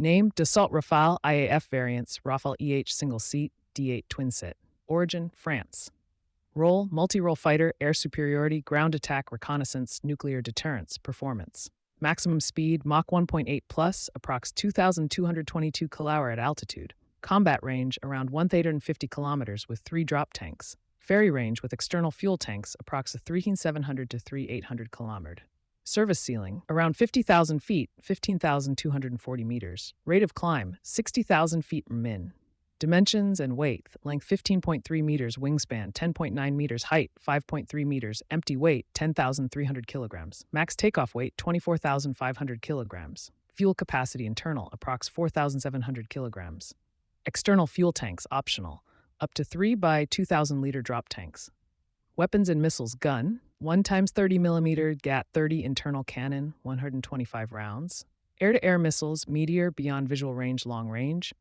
Name Dassault Rafale IAF variants Rafale EH single seat, D8 twin sit. Origin France. Role multi-role fighter, air superiority, ground attack, reconnaissance, nuclear deterrence, performance. Maximum speed Mach 1.8 plus, approx 2,222 km at altitude. Combat range around 150 kilometers with 3 drop tanks. Ferry range with external fuel tanks approx 3,700 to 3,800 km. Service ceiling around 50,000 feet, 15,240 meters. Rate of climb 60,000 feet min. Dimensions and weight length 15.3 meters, wingspan 10.9 meters, height 5.3 meters, empty weight 10,300 kilograms, max takeoff weight 24,500 kilograms, fuel capacity internal approx 4,700 kilograms. External fuel tanks optional, up to 3 by 2,000 liter drop tanks. Weapons and missiles gun 1 times 30 millimeter GAT-30 internal cannon 125 rounds. Air-to-air missiles Meteor beyond visual range long range